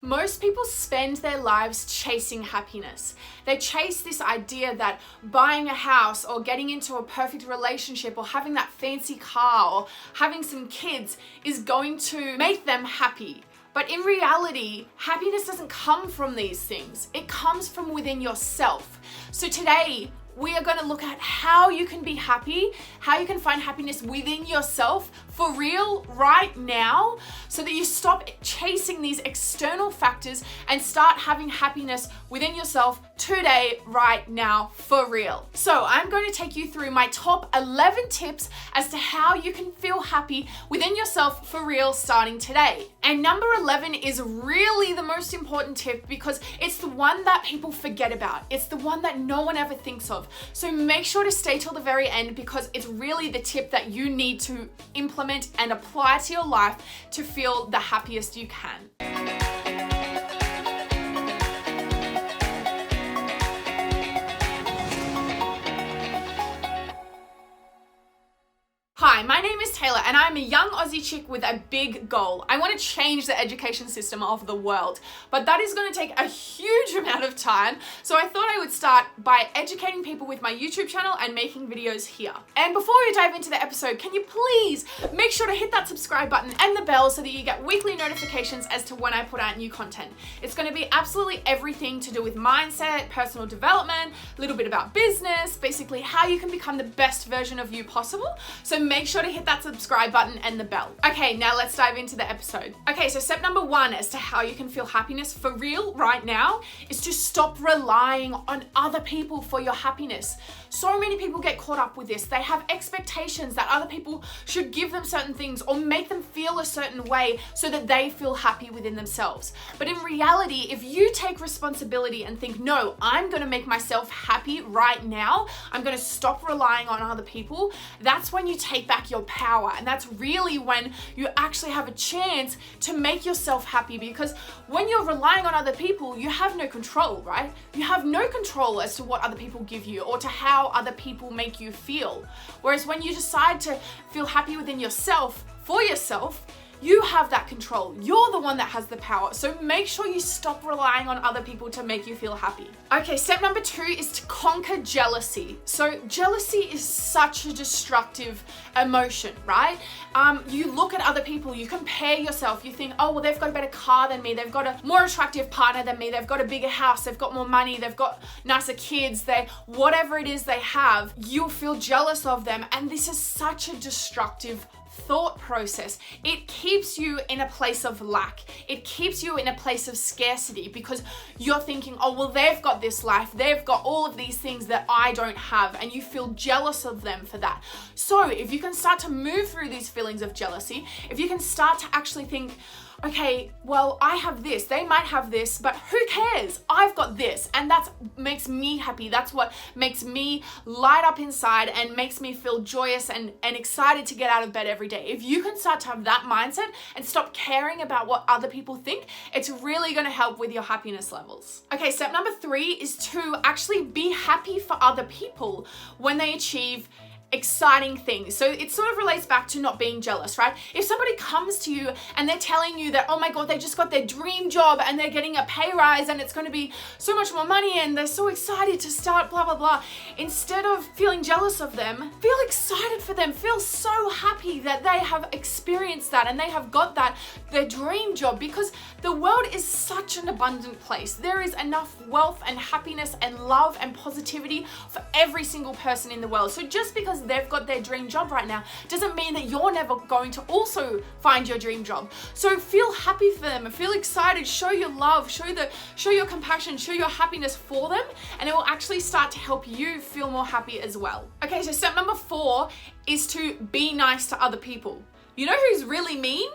Most people spend their lives chasing happiness. They chase this idea that buying a house or getting into a perfect relationship or having that fancy car or having some kids is going to make them happy. But in reality, happiness doesn't come from these things. It comes from within yourself. So today, we are going to look at how you can be happy, how you can find happiness within yourself for real right now, so that you stop chasing these external factors and start having happiness within yourself today, right now, for real. So I'm going to take you through my top 11 tips as to how you can feel happy within yourself for real starting today. And number 11 is really the most important tip because it's the one that people forget about. It's the one that no one ever thinks of. So make sure to stay till the very end because it's really the tip that you need to implement and apply to your life to feel the happiest you can. Hi, my name is Taylor and I'm a young Aussie chick with a big goal. I want to change the education system of the world, but that is going to take a huge amount of time. So I thought I would start by educating people with my YouTube channel and making videos here. And before we dive into the episode, can you please make sure to hit that subscribe button and the bell so that you get weekly notifications as to when I put out new content. It's going to be absolutely everything to do with mindset, personal development, a little bit about business, basically how you can become the best version of you possible. So make sure to hit that subscribe button and the bell. Okay, now let's dive into the episode. Okay, so step number 1 as to how you can feel happiness for real right now is to stop relying on other people for your happiness. So many people get caught up with this. They have expectations that other people should give them certain things or make them feel a certain way so that they feel happy within themselves. But in reality, if you take responsibility and think, no, I'm going to make myself happy right now, I'm going to stop relying on other people, that's when you take back your power. And that's really when you actually have a chance to make yourself happy, because when you're relying on other people, you have no control, right? You have no control as to what other people give you or to how other people make you feel. Whereas when you decide to feel happy within yourself, for yourself, you have that control. You're the one that has the power. So make sure you stop relying on other people to make you feel happy. Okay, step number 2 is to conquer jealousy. So jealousy is such a destructive emotion, right? You look at other people, you compare yourself, you think, oh, well, they've got a better car than me, they've got a more attractive partner than me, they've got a bigger house, they've got more money, they've got nicer kids, whatever it is they have, you'll feel jealous of them. And this is such a destructive thought process. It keeps you in a place of lack. It keeps you in a place of scarcity because you're thinking, oh, well, they've got this life. They've got all of these things that I don't have. And you feel jealous of them for that. So if you can start to move through these feelings of jealousy, if you can start to actually think, okay, well, I have this, they might have this, but who cares? I've got this, and that makes me happy. That's what makes me light up inside and makes me feel joyous and excited to get out of bed every day. If you can start to have that mindset and stop caring about what other people think, it's really going to help with your happiness levels. Okay, step number 3 is to actually be happy for other people when they achieve exciting things. So it sort of relates back to not being jealous, right? If somebody comes to you and they're telling you that, oh my God, they just got their dream job and they're getting a pay rise and it's going to be so much more money and they're so excited to start blah, blah, blah. Instead of feeling jealous of them, feel excited for them. Feel so happy that they have experienced that and they have got that, their dream job, because the world is such an abundant place. There is enough wealth and happiness and love and positivity for every single person in the world. So just because they've got their dream job right now doesn't mean that you're never going to also find your dream job. So feel happy for them and feel excited, show your love, show your compassion, show your happiness for them, and it will actually start to help you feel more happy as well. Okay, so step number 4 is to be nice to other people. You know who's really mean?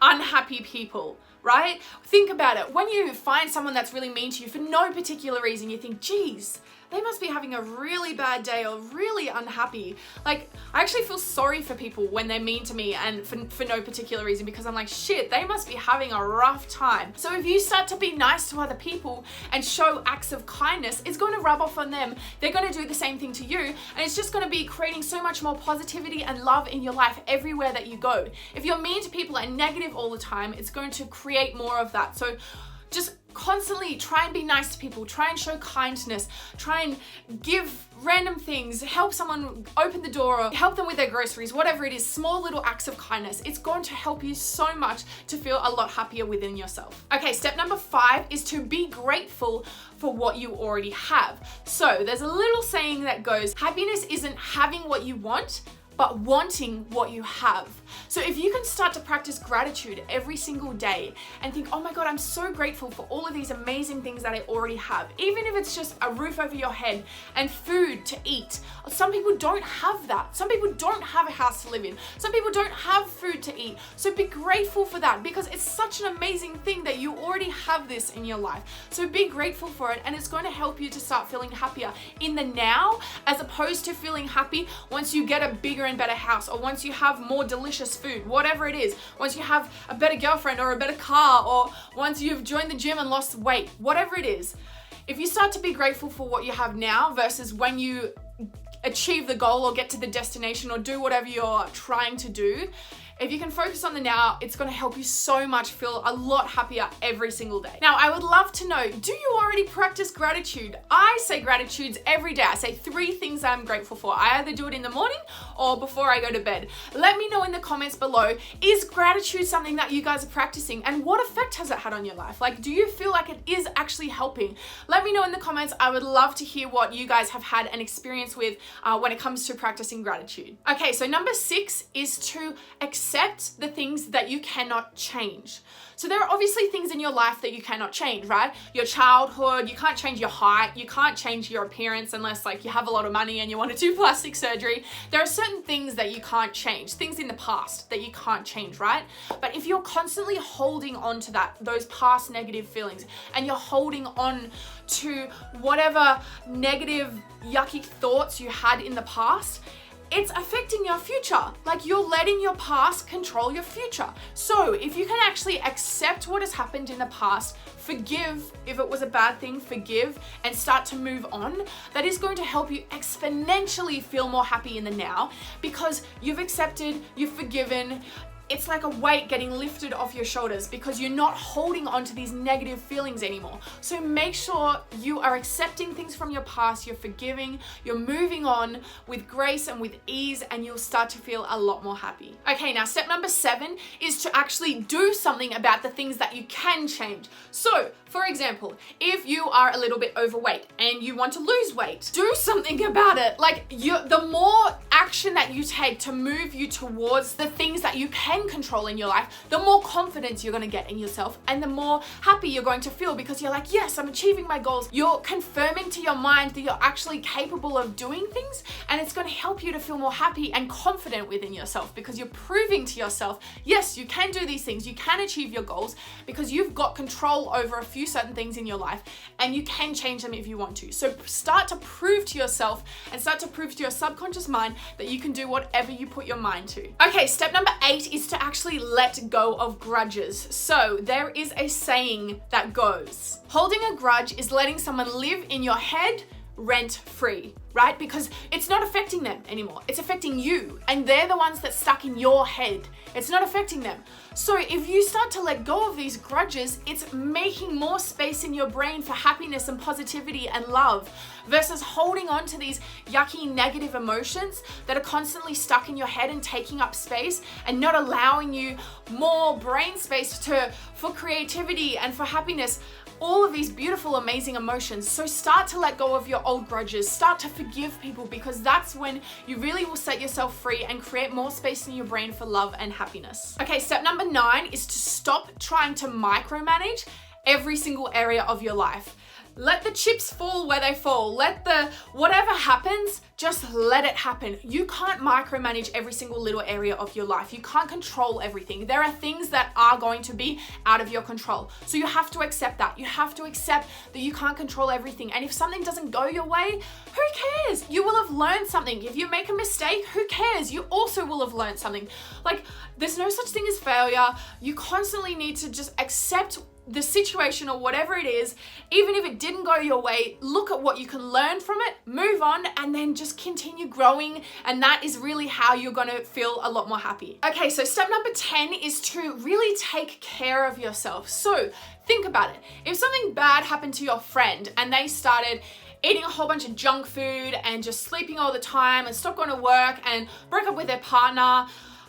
Unhappy people, right? Think about it. When you find someone that's really mean to you for no particular reason, you think, geez, they must be having a really bad day or really unhappy. Like, I actually feel sorry for people when they're mean to me and for no particular reason, because I'm like, shit, they must be having a rough time. So if you start to be nice to other people and show acts of kindness, it's going to rub off on them. They're going to do the same thing to you, and it's just going to be creating so much more positivity and love in your life everywhere that you go. If you're mean to people and negative all the time, it's going to create more of that. So Just constantly try and be nice to people, try and show kindness, try and give random things, help someone open the door or help them with their groceries, whatever it is, small little acts of kindness. It's going to help you so much to feel a lot happier within yourself. Okay, step number 5 is to be grateful for what you already have. So there's a little saying that goes, happiness isn't having what you want, but wanting what you have. So if you can start to practice gratitude every single day and think, oh my God, I'm so grateful for all of these amazing things that I already have, even if it's just a roof over your head and food to eat. Some people don't have that. Some people don't have a house to live in. Some people don't have food to eat. So be grateful for that, because it's such an amazing thing that you already have this in your life. So be grateful for it, and it's going to help you to start feeling happier in the now, as opposed to feeling happy once you get a bigger and better house, or once you have more delicious food, whatever it is, once you have a better girlfriend or a better car, or once you've joined the gym and lost weight, whatever it is. If you start to be grateful for what you have now versus when you achieve the goal or get to the destination or do whatever you're trying to do, if you can focus on the now, it's going to help you so much feel a lot happier every single day. Now, I would love to know, do you already practice gratitude? I say gratitudes every day. I say 3 things I'm grateful for. I either do it in the morning or before I go to bed. Let me know in the comments below, is gratitude something that you guys are practicing, and what effect has it had on your life? Like, do you feel like it is actually helping? Let me know in the comments. I would love to hear what you guys have had an experience with when it comes to practicing gratitude. Okay, so number 6 is to accept the things that you cannot change. So there are obviously things in your life that you cannot change, right? Your childhood, you can't change your height, you can't change your appearance unless like you have a lot of money and you want to do plastic surgery. There are certain things that you can't change, things in the past that you can't change, right? But if you're constantly holding on to those past negative feelings, and you're holding on to whatever negative, yucky thoughts you had in the past, it's affecting your future. Like, you're letting your past control your future. So if you can actually accept what has happened in the past, forgive if it was a bad thing, forgive, and start to move on, that is going to help you exponentially feel more happy in the now, because you've accepted, you've forgiven. It's like a weight getting lifted off your shoulders because you're not holding on to these negative feelings anymore. So make sure you are accepting things from your past, you're forgiving, you're moving on with grace and with ease, and you'll start to feel a lot more happy. Okay, now step number 7 is to actually do something about the things that you can change. So, for example, if you are a little bit overweight and you want to lose weight, do something about it. Like, the more action that you take to move you towards the things that you can control in your life, the more confidence you're going to get in yourself, and the more happy you're going to feel, because you're like, yes, I'm achieving my goals. You're confirming to your mind that you're actually capable of doing things, and it's going to help you to feel more happy and confident within yourself, because you're proving to yourself, yes, you can do these things, you can achieve your goals, because you've got control over a few certain things in your life, and you can change them if you want to. So start to prove to yourself and start to prove to your subconscious mind that you can do whatever you put your mind to. Okay, step number 8 is to actually let go of grudges. So there is a saying that goes, holding a grudge is letting someone live in your head rent-free, right? Because it's not affecting them anymore. It's affecting you, and they're the ones that's stuck in your head. It's not affecting them. So if you start to let go of these grudges, it's making more space in your brain for happiness and positivity and love, versus holding on to these yucky negative emotions that are constantly stuck in your head and taking up space and not allowing you more brain space for creativity and for happiness. All of these beautiful, amazing emotions. So start to let go of your old grudges. Start to forgive people, because that's when you really will set yourself free and create more space in your brain for love and happiness. Okay, step number 9 is to stop trying to micromanage every single area of your life. Let the chips fall where they fall. Whatever happens, just let it happen. You can't micromanage every single little area of your life. You can't control everything. There are things that are going to be out of your control. So you have to accept that. You have to accept that you can't control everything. And if something doesn't go your way, who cares? You will have learned something. If you make a mistake, who cares? You also will have learned something. Like, there's no such thing as failure. You constantly need to just accept the situation or whatever it is, even if it didn't go your way, look at what you can learn from it, move on, and then just continue growing. And that is really how you're going to feel a lot more happy. Okay, so step number 10 is to really take care of yourself. So think about it. If something bad happened to your friend and they started eating a whole bunch of junk food and just sleeping all the time and stopped going to work and broke up with their partner,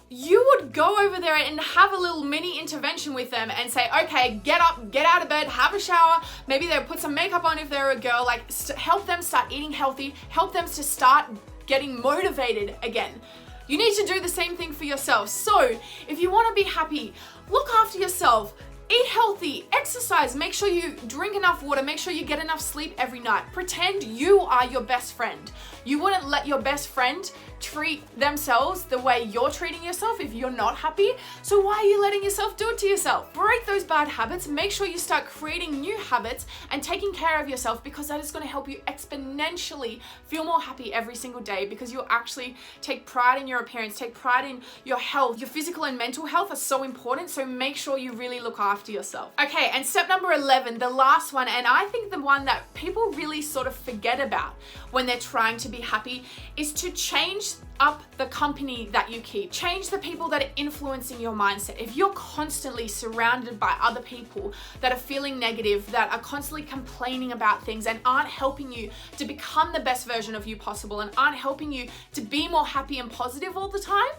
you would go over there and have a little mini intervention with them and say, okay, get up, get out of bed, have a shower. Maybe they'll put some makeup on if they're a girl, like help them start eating healthy, help them to start getting motivated again. You need to do the same thing for yourself. So if you want to be happy, look after yourself. Eat healthy, exercise, make sure you drink enough water, make sure you get enough sleep every night. Pretend you are your best friend. You wouldn't let your best friend treat themselves the way you're treating yourself if you're not happy. So why are you letting yourself do it to yourself? Break those bad habits, make sure you start creating new habits and taking care of yourself, because that is going to help you exponentially feel more happy every single day, because you'll actually take pride in your appearance, take pride in your health. Your physical and mental health are so important, so make sure you really look after yourself. Okay, and step number 11, the last one, and I think the one that people really sort of forget about when they're trying to be happy, is to change up the company that you keep. Change the people that are influencing your mindset. If you're constantly surrounded by other people that are feeling negative, that are constantly complaining about things and aren't helping you to become the best version of you possible and aren't helping you to be more happy and positive all the time,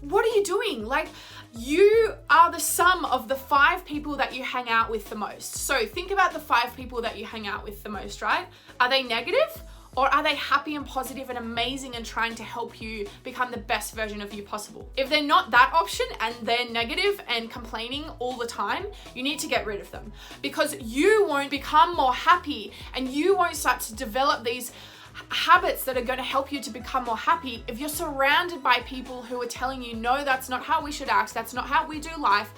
what are you doing? Like, you are the sum of the 5 people that you hang out with the most. So think about the 5 people that you hang out with the most, right? Are they negative? Or are they happy and positive and amazing and trying to help you become the best version of you possible? If they're not that option and they're negative and complaining all the time, you need to get rid of them, because you won't become more happy and you won't start to develop these habits that are going to help you to become more happy if you're surrounded by people who are telling you, no, that's not how we should act, that's not how we do life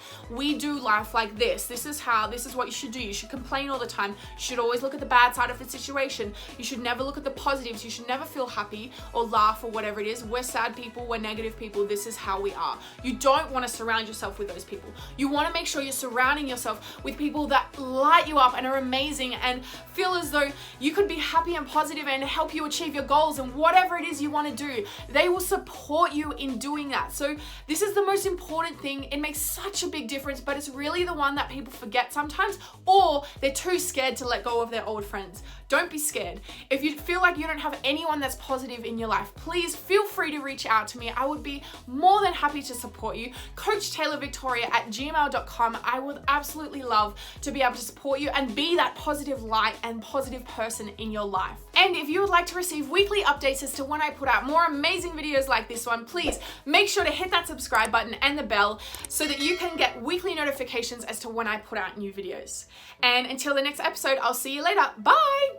like this is what you should do. You should complain all the time, you should always look at the bad side of the situation, you should never look at the positives, you should never feel happy or laugh or whatever it is. We're sad people, we're negative people, this is how we are. You don't want to surround yourself with those people. You want to make sure you're surrounding yourself with people that light you up and are amazing and feel as though you could be happy and positive and help you achieve your goals and whatever it is you want to do. They will support you in doing that. So this is the most important thing. It makes such a big difference, but it's really the one that people forget sometimes, or they're too scared to let go of their old friends. Don't be scared. If you feel like you don't have anyone that's positive in your life, please feel free to reach out to me. I would be more than happy to support you. CoachTaylorVictoria@gmail.com. I would absolutely love to be able to support you and be that positive light and positive person in your life. And if you would like to receive weekly updates as to when I put out more amazing videos like this one, please make sure to hit that subscribe button and the bell so that you can get weekly notifications as to when I put out new videos. And until the next episode, I'll see you later. Bye!